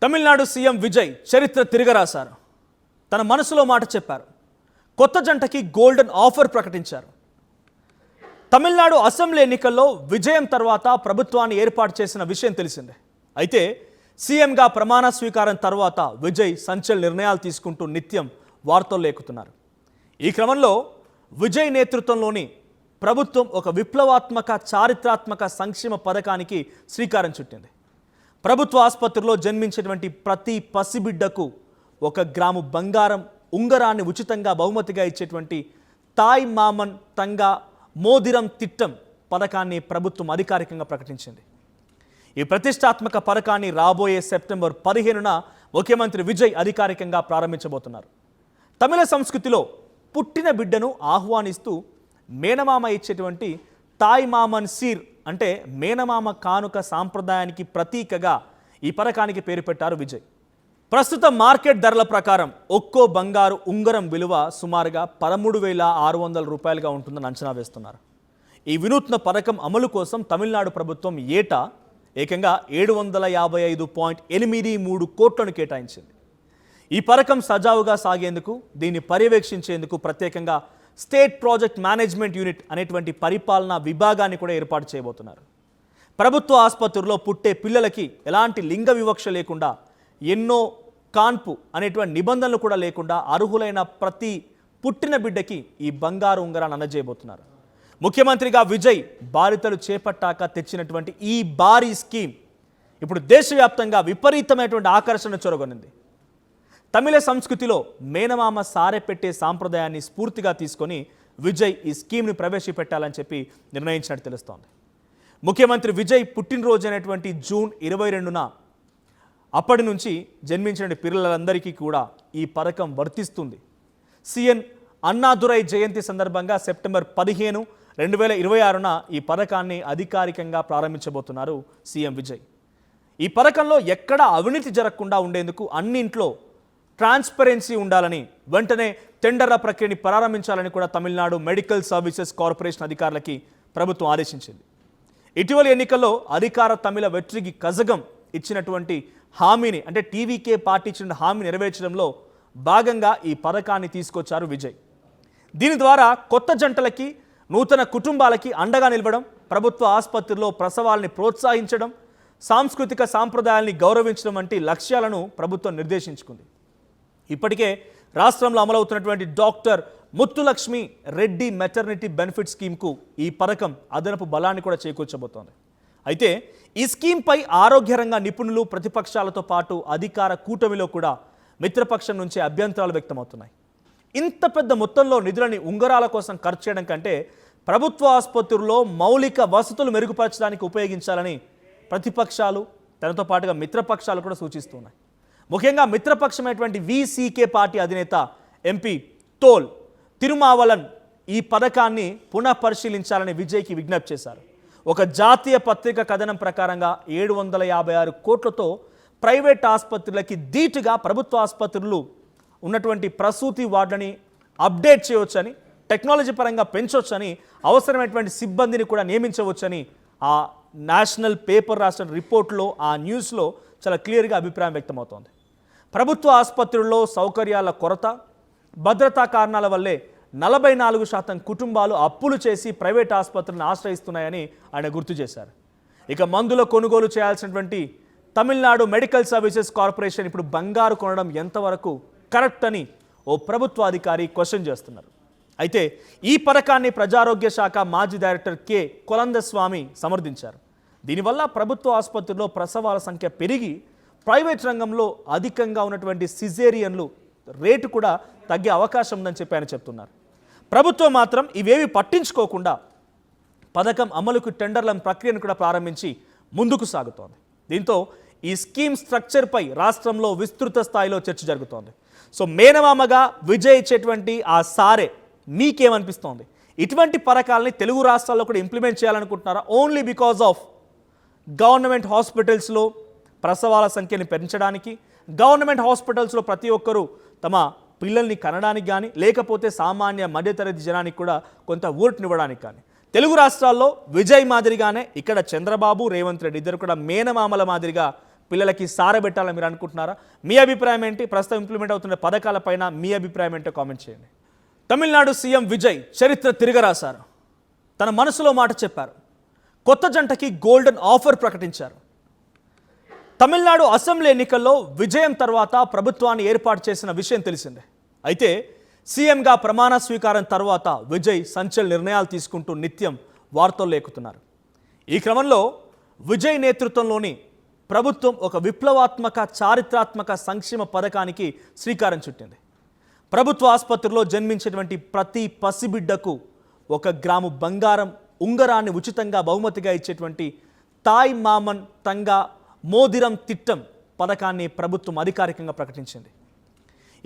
Tamil Nadu CM Vijay చరిత్ర తిరగరాశారు. తన మనసులో మాట చెప్పారు. కొత్త జంటకి గోల్డెన్ ఆఫర్ ప్రకటించారు. తమిళనాడు అసెంబ్లీ ఎన్నికల్లో విజయం తర్వాత ప్రభుత్వాన్ని ఏర్పాటు చేసిన విషయం తెలిసిందే. అయితే సీఎంగా ప్రమాణ స్వీకారం తర్వాత విజయ్ సంచలన నిర్ణయాలు తీసుకుంటూ నిత్యం వార్తల్లో ఎక్కుతున్నారు. ఈ క్రమంలో విజయ్ నేతృత్వంలోని ప్రభుత్వం ఒక విప్లవాత్మక చారిత్రాత్మక సంక్షేమ పథకానికి శ్రీకారం చుట్టింది. ప్రభుత్వ ఆసుపత్రిలో జన్మించేటువంటి ప్రతి పసిబిడ్డకు 1 గ్రాము బంగారం ఉంగరాన్ని ఉచితంగా బహుమతిగా ఇచ్చేటువంటి తాయ్ మామన్ తంగా మోదిరం తిట్టం పథకాన్ని ప్రభుత్వం అధికారికంగా ప్రకటించింది. ఈ ప్రతిష్టాత్మక పథకాన్ని రాబోయే సెప్టెంబర్ 15న ముఖ్యమంత్రి విజయ్ అధికారికంగా ప్రారంభించబోతున్నారు. తమిళ సంస్కృతిలో పుట్టిన బిడ్డను ఆహ్వానిస్తూ మేనమామ ఇచ్చేటువంటి తాయ్ మామన్ సీర్ అంటే మేనమామ కానుక సాంప్రదాయానికి ప్రతీకగా ఈ పథకానికి పేరు పెట్టారు విజయ్. ప్రస్తుత మార్కెట్ ధరల ప్రకారం ఒక్కో బంగారు ఉంగరం విలువ సుమారుగా 13,600 రూపాయలుగా ఉంటుందని అంచనా వేస్తున్నారు. ఈ వినూత్న పథకం అమలు కోసం తమిళనాడు ప్రభుత్వం ఏటా ఏకంగా 755.83 కోట్లను కేటాయించింది. ఈ పథకం సజావుగా సాగేందుకు దీన్ని పర్యవేక్షించేందుకు ప్రత్యేకంగా స్టేట్ ప్రాజెక్ట్ మేనేజ్మెంట్ యూనిట్ అనేటువంటి పరిపాలనా విభాగాన్ని కూడా ఏర్పాటు చేయబోతున్నారు. ప్రభుత్వ ఆసుపత్రుల్లో పుట్టే పిల్లలకి ఎలాంటి లింగ వివక్ష లేకుండా, ఎన్నో కాన్పు అనేటువంటి నిబంధనలు కూడా లేకుండా అర్హులైన ప్రతి పుట్టిన బిడ్డకి ఈ బంగారు ఉంగరాన్ని అందజేయబోతున్నారు. ముఖ్యమంత్రిగా విజయ్ బాధ్యతలు చేపట్టాక తెచ్చినటువంటి ఈ భారీ స్కీమ్ ఇప్పుడు దేశవ్యాప్తంగా విపరీతమైనటువంటి ఆకర్షణ చొరగొనింది. తమిళ సంస్కృతిలో మేనమామ సారె పెట్టే సాంప్రదాయాన్ని స్ఫూర్తిగా తీసుకొని విజయ్ ఈ స్కీమ్ని ప్రవేశపెట్టాలని చెప్పి నిర్ణయించినట్టు తెలుస్తోంది. ముఖ్యమంత్రి విజయ్ పుట్టినరోజు అయినటువంటి జూన్ 22న అప్పటి నుంచి జన్మించిన పిల్లలందరికీ కూడా ఈ పథకం వర్తిస్తుంది. సీఎం అన్నాదురై జయంతి సందర్భంగా సెప్టెంబర్ 15, 2026న ఈ పథకాన్ని అధికారికంగా ప్రారంభించబోతున్నారు సీఎం విజయ్. ఈ పథకంలో ఎక్కడ అవినీతి జరగకుండా ఉండేందుకు అన్నింట్లో ట్రాన్స్పరెన్సీ ఉండాలని, వెంటనే టెండర్ల ప్రక్రియని ప్రారంభించాలని కూడా తమిళనాడు మెడికల్ సర్వీసెస్ కార్పొరేషన్ అధికారులకి ప్రభుత్వం ఆదేశించింది. ఇటీవలి ఎన్నికల్లో అధికార తమిళ వెట్రిగి కజగం ఇచ్చినటువంటి హామీని, అంటే టీవీకే పార్టీ ఇచ్చిన హామీ నెరవేర్చడంలో భాగంగా ఈ పథకాన్ని తీసుకొచ్చారు విజయ్. దీని ద్వారా కొత్త జంటలకి, నూతన కుటుంబాలకి అండగా నిలవడం, ప్రభుత్వ ఆసుపత్రుల్లో ప్రసవాల్ని ప్రోత్సహించడం, సాంస్కృతిక సాంప్రదాయాల్ని గౌరవించడం వంటి లక్ష్యాలను ప్రభుత్వం నిర్దేశించుకుంది. ఇప్పటికే రాష్ట్రంలో అమలవుతున్నటువంటి doctor Muthulakshmi Reddy maternity benefit స్కీమ్కు ఈ పథకం అదనపు బలాన్ని కూడా చేకూర్చబోతోంది. అయితే ఈ స్కీమ్పై ఆరోగ్య రంగ నిపుణులు, ప్రతిపక్షాలతో పాటు అధికార కూటమిలో కూడా మిత్రపక్షం నుంచి అభ్యంతరాలు వ్యక్తమవుతున్నాయి. ఇంత పెద్ద మొత్తంలో నిధులని ఉంగరాల కోసం ఖర్చు చేయడం కంటే ప్రభుత్వ ఆసుపత్రుల్లో మౌలిక వసతులు మెరుగుపరచడానికి ఉపయోగించాలని ప్రతిపక్షాలు, తనతో పాటుగా మిత్రపక్షాలు కూడా సూచిస్తున్నాయి. ముఖ్యంగా మిత్రపక్షమైనటువంటి వీసీకే పార్టీ అధినేత ఎంపీ తోల్ తిరుమావలన్ ఈ పథకాన్ని పునఃపరిశీలించాలని విజయ్కి విజ్ఞప్తి చేశారు. ఒక జాతీయ పత్రిక కథనం ప్రకారంగా 756 కోట్లతో ప్రైవేట్ ఆసుపత్రులకి ధీటుగా ప్రభుత్వ ఆసుపత్రులు ఉన్నటువంటి ప్రసూతి వార్డుని అప్డేట్ చేయవచ్చని, టెక్నాలజీ పరంగా పెంచవచ్చని, అవసరమైనటువంటి సిబ్బందిని కూడా నియమించవచ్చని ఆ నేషనల్ పేపర్ రాసిన రిపోర్ట్లో, ఆ న్యూస్లో చాలా క్లియర్గా అభిప్రాయం వ్యక్తమవుతోంది. ప్రభుత్వ ఆసుపత్రుల్లో సౌకర్యాల కొరత, భద్రతా కారణాల వల్లే 44% కుటుంబాలు అప్పులు చేసి ప్రైవేట్ ఆసుపత్రులను ఆశ్రయిస్తున్నాయని ఆయన గుర్తు చేశారు. ఇక మందుల కొనుగోలు చేయాల్సినటువంటి తమిళనాడు మెడికల్ సర్వీసెస్ కార్పొరేషన్ ఇప్పుడు బంగారు కొనడం ఎంతవరకు కరెక్ట్ అని ఓ ప్రభుత్వ అధికారి క్వశ్చన్ చేస్తున్నారు. అయితే ఈ పథకాన్ని ప్రజారోగ్య శాఖ మాజీ డైరెక్టర్ కె కొలందస్వామి సమర్థించారు. దీనివల్ల ప్రభుత్వ ఆసుపత్రుల్లో ప్రసవాల సంఖ్య పెరిగి ప్రైవేట్ రంగంలో అధికంగా ఉన్నటువంటి సిజేరియన్లు రేటు కూడా తగ్గే అవకాశం ఉందని చెప్పి ఆయన చెప్తున్నారు. ప్రభుత్వం మాత్రం ఇవేవి పట్టించుకోకుండా పథకం అమలుకు టెండర్ల ప్రక్రియను కూడా ప్రారంభించి ముందుకు సాగుతోంది. దీంతో ఈ స్కీమ్ స్ట్రక్చర్పై రాష్ట్రంలో విస్తృత స్థాయిలో చర్చ జరుగుతోంది. సో మేనమామగా విజయ్ ఇచ్చేటువంటి ఆ సారే మీకేమనిపిస్తోంది? ఇటువంటి పథకాలని తెలుగు రాష్ట్రాల్లో కూడా ఇంప్లిమెంట్ చేయాలనుకుంటున్నారా? ఓన్లీ బికాజ్ ఆఫ్ గవర్నమెంట్ హాస్పిటల్స్లో ప్రసవాల సంఖ్యని పెంచడానికి, గవర్నమెంట్ హాస్పిటల్స్లో ప్రతి ఒక్కరూ తమ పిల్లల్ని కనడానికి కానీ, లేకపోతే సామాన్య మధ్యతరగతి జనానికి కూడా కొంత ఊరటనివ్వడానికి కానీ, తెలుగు రాష్ట్రాల్లో విజయ్ మాదిరిగానే ఇక్కడ చంద్రబాబు, రేవంత్ రెడ్డి ఇద్దరు కూడా మేనమామల మాదిరిగా పిల్లలకి సారబెట్టాలని మీరు అనుకుంటున్నారా? మీ అభిప్రాయం ఏంటి? ప్రస్తుతం ఇంప్లిమెంట్ అవుతున్న పథకాలపైన మీ అభిప్రాయం ఏంటో కామెంట్ చేయండి. తమిళనాడు సీఎం విజయ్ చరిత్ర తిరగరాశారు. తన మనసులో మాట చెప్పారు. కొత్త జంటకి గోల్డెన్ ఆఫర్ ప్రకటించారు. తమిళనాడు అసెంబ్లీ ఎన్నికల్లో విజయం తర్వాత ప్రభుత్వాన్ని ఏర్పాటు చేసిన విషయం తెలిసిందే. అయితే సీఎంగా ప్రమాణ స్వీకారం తర్వాత విజయ్ సంచలన నిర్ణయాలు తీసుకుంటూ నిత్యం వార్తల్లో ఎక్కుతున్నారు. ఈ క్రమంలో విజయ్ నేతృత్వంలోని ప్రభుత్వం ఒక విప్లవాత్మక చారిత్రాత్మక సంక్షేమ పథకానికి శ్రీకారం చుట్టింది. ప్రభుత్వ ఆసుపత్రిలో జన్మించేటువంటి ప్రతి పసిబిడ్డకు 1 గ్రాము బంగారం ఉంగరాన్ని ఉచితంగా బహుమతిగా ఇచ్చేటువంటి తాయ్ మామన్ తంగా మోదిరం తిట్టం పథకాన్ని ప్రభుత్వం అధికారికంగా ప్రకటించింది.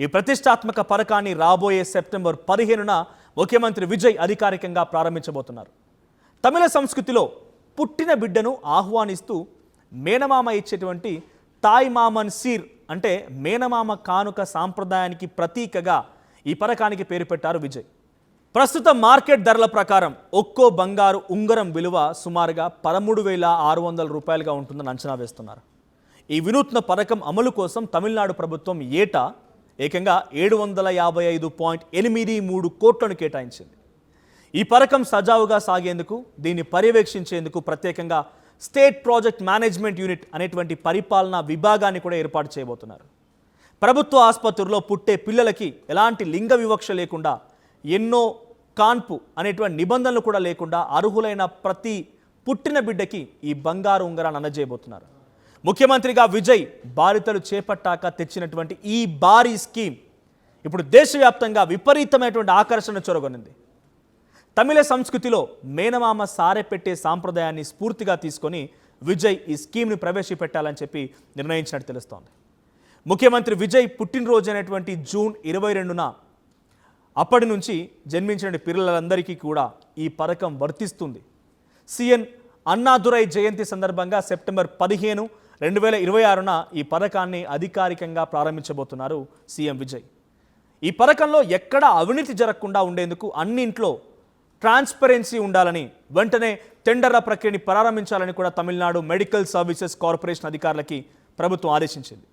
ఈ ప్రతిష్టాత్మక పథకాన్ని రాబోయే సెప్టెంబర్ 15న ముఖ్యమంత్రి విజయ్ అధికారికంగా ప్రారంభించబోతున్నారు. తమిళ సంస్కృతిలో పుట్టిన బిడ్డను ఆహ్వానిస్తూ మేనమామ ఇచ్చేటువంటి తాయ్ మామన్ సీర్ అంటే మేనమామ కానుక సాంప్రదాయానికి ప్రతీకగా ఈ పథకానికి పేరు పెట్టారు విజయ్. ప్రస్తుత మార్కెట్ ధరల ప్రకారం ఒక్కో బంగారు ఉంగరం విలువ సుమారుగా 13,600 రూపాయలుగా ఉంటుందని అంచనా వేస్తున్నారు. ఈ వినూత్న పథకం అమలు కోసం తమిళనాడు ప్రభుత్వం ఏటా ఏకంగా 755.83 కోట్లను కేటాయించింది. ఈ పథకం సజావుగా సాగేందుకు, దీన్ని పర్యవేక్షించేందుకు ప్రత్యేకంగా స్టేట్ ప్రాజెక్ట్ మేనేజ్మెంట్ యూనిట్ అనేటువంటి పరిపాలనా విభాగాన్ని కూడా ఏర్పాటు చేయబోతున్నారు. ప్రభుత్వ ఆసుపత్రుల్లో పుట్టే పిల్లలకి ఎలాంటి లింగ వివక్ష లేకుండా, ఎన్నో కాన్పు అనేటువంటి నిబంధనలు కూడా లేకుండా అర్హులైన ప్రతి పుట్టిన బిడ్డకి ఈ బంగారు ఉంగరాన్ని అందజేయబోతున్నారు. ముఖ్యమంత్రిగా విజయ్ బాధ్యతలు చేపట్టాక తెచ్చినటువంటి ఈ భారీ స్కీమ్ ఇప్పుడు దేశవ్యాప్తంగా విపరీతమైనటువంటి ఆకర్షణ చొరగొనింది. తమిళ సంస్కృతిలో మేనమామ సారె పెట్టే సాంప్రదాయాన్ని స్ఫూర్తిగా తీసుకొని విజయ్ ఈ స్కీమ్ని ప్రవేశపెట్టాలని చెప్పి నిర్ణయించినట్టు తెలుస్తోంది. ముఖ్యమంత్రి విజయ్ పుట్టినరోజు అయినటువంటి జూన్ 22న అప్పటి నుంచి జన్మించిన పిల్లలందరికీ కూడా ఈ పథకం వర్తిస్తుంది. సిఎన్ అన్నాదురై జయంతి సందర్భంగా సెప్టెంబర్ 15, 2026న ఈ పథకాన్ని అధికారికంగా ప్రారంభించబోతున్నారు సీఎం విజయ్. ఈ పథకంలో ఎక్కడ అవినీతి జరగకుండా ఉండేందుకు అన్నింట్లో ట్రాన్స్పరెన్సీ ఉండాలని, వెంటనే టెండర్ల ప్రక్రియని ప్రారంభించాలని కూడా తమిళనాడు మెడికల్ సర్వీసెస్ కార్పొరేషన్ అధికారులకి ప్రభుత్వం ఆదేశించింది.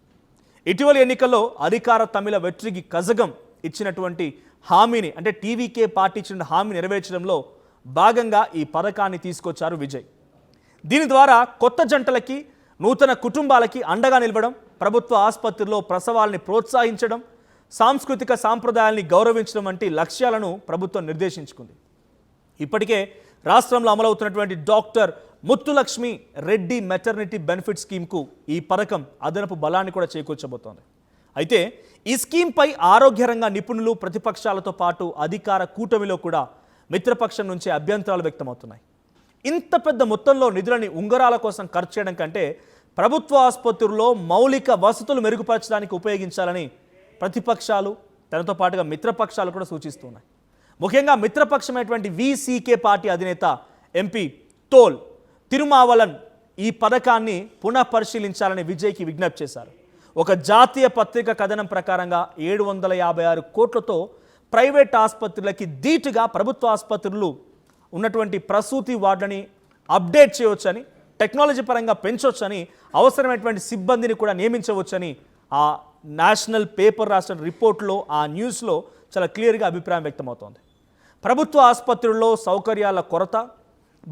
ఇటీవలి ఎన్నికల్లో అధికార తమిళ వెట్రిగి కజగం ఇచ్చినటువంటి హామీని, అంటే టీవీకే పార్టీ ఇచ్చిన హామీ నెరవేర్చడంలో భాగంగా ఈ పథకాన్ని తీసుకొచ్చారు విజయ్. దీని ద్వారా కొత్త జంటలకి, నూతన కుటుంబాలకి అండగా నిలవడం, ప్రభుత్వ ఆసుపత్రుల్లో ప్రసవాలని ప్రోత్సహించడం, సాంస్కృతిక సాంప్రదాయాల్ని గౌరవించడం వంటి లక్ష్యాలను ప్రభుత్వం నిర్దేశించుకుంది. ఇప్పటికే రాష్ట్రంలో అమలవుతున్నటువంటి doctor Muthulakshmi Reddy maternity benefit స్కీమ్కు ఈ పథకం అదనపు బలాన్ని కూడా చేకూర్చబోతోంది. అయితే ఈ స్కీమ్పై ఆరోగ్య రంగ నిపుణులు, ప్రతిపక్షాలతో పాటు అధికార కూటమిలో కూడా మిత్రపక్షం నుంచి అభ్యంతరాలు వ్యక్తమవుతున్నాయి. ఇంత పెద్ద మొత్తంలో నిధులని ఉంగరాల కోసం ఖర్చు చేయడం కంటే ప్రభుత్వ ఆసుపత్రుల్లో మౌలిక వసతులు మెరుగుపరచడానికి ఉపయోగించాలని ప్రతిపక్షాలు, తనతో పాటుగా మిత్రపక్షాలు కూడా సూచిస్తున్నాయి. ముఖ్యంగా మిత్రపక్షమైనటువంటి వీసీకే పార్టీ అధినేత ఎంపీ తోల్ తిరుమావలన్ ఈ పథకాన్ని పునఃపరిశీలించాలని విజయ్కి విజ్ఞప్తి చేశారు. ఒక జాతీయ పత్రిక కథనం ప్రకారంగా 756 కోట్లతో ప్రైవేట్ ఆసుపత్రులకి ధీటుగా ప్రభుత్వ ఆసుపత్రులు ఉన్నటువంటి ప్రసూతి వార్డులని అప్డేట్ చేయవచ్చని, టెక్నాలజీ పరంగా పెంచవచ్చని, అవసరమైనటువంటి సిబ్బందిని కూడా నియమించవచ్చని ఆ నేషనల్ పేపర్ రాసిన రిపోర్ట్లో, ఆ న్యూస్లో చాలా క్లియర్గా అభిప్రాయం వ్యక్తమవుతోంది. ప్రభుత్వ ఆసుపత్రుల్లో సౌకర్యాల కొరత,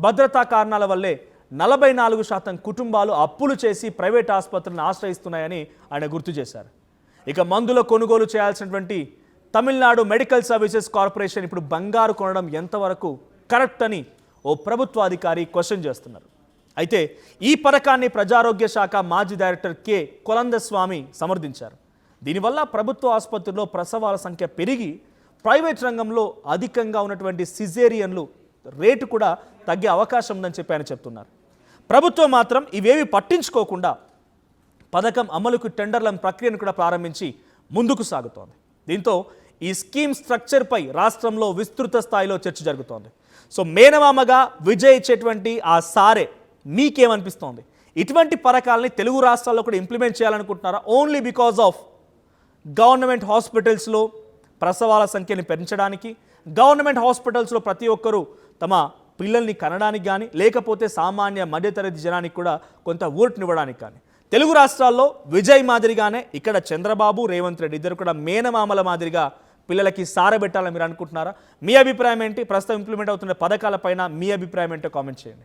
భద్రతా కారణాల వల్లే 44% కుటుంబాలు అప్పులు చేసి ప్రైవేట్ ఆసుపత్రులను ఆశ్రయిస్తున్నాయని ఆయన గుర్తు చేశారు. ఇక మందుల కొనుగోలు చేయాల్సినటువంటి తమిళనాడు మెడికల్ సర్వీసెస్ కార్పొరేషన్ ఇప్పుడు బంగారు కొనడం ఎంతవరకు కరెక్ట్ అని ఓ ప్రభుత్వ అధికారి క్వశ్చన్ చేస్తున్నారు. అయితే ఈ పథకాన్ని ప్రజారోగ్య శాఖ మాజీ డైరెక్టర్ కె కొలందస్వామి సమర్థించారు. దీనివల్ల ప్రభుత్వ ఆసుపత్రుల్లో ప్రసవాల సంఖ్య పెరిగి ప్రైవేట్ రంగంలో అధికంగా ఉన్నటువంటి సిజేరియన్లు రేటు కూడా తగ్గే అవకాశం ఉందని చెప్పి ఆయన చెప్తున్నారు. ప్రభుత్వం మాత్రం ఇవేవి పట్టించుకోకుండా పథకం అమలుకు టెండర్ల ప్రక్రియను కూడా ప్రారంభించి ముందుకు సాగుతోంది. దీంతో ఈ స్కీమ్ స్ట్రక్చర్పై రాష్ట్రంలో విస్తృత స్థాయిలో చర్చ జరుగుతోంది. సో మేనమామగా విజయ్ ఇచ్చేటువంటి ఆ సారే మీకేమనిపిస్తోంది? ఇటువంటి పథకాలని తెలుగు రాష్ట్రాల్లో కూడా ఇంప్లిమెంట్ చేయాలనుకుంటున్నారా? ఓన్లీ బికాజ్ ఆఫ్ గవర్నమెంట్ హాస్పిటల్స్లో ప్రసవాల సంఖ్యని పెంచడానికి, గవర్నమెంట్ హాస్పిటల్స్లో ప్రతి ఒక్కరూ తమ పిల్లల్ని కనడానికి కానీ, లేకపోతే సామాన్య మధ్యతరగతి జనానికి కూడా కొంత ఊరటనివ్వడానికి కానీ, తెలుగు రాష్ట్రాల్లో విజయ్ మాదిరిగానే ఇక్కడ చంద్రబాబు రేవంత్ రెడ్డి ఇద్దరు కూడా మేనమామల మాదిరిగా పిల్లలకి సారబెట్టాలని మీరు అనుకుంటున్నారా? మీ అభిప్రాయం ఏంటి? ప్రస్తుతం ఇంప్లిమెంట్ అవుతున్న పథకాలపైన మీ అభిప్రాయం ఏంటో కామెంట్ చేయండి.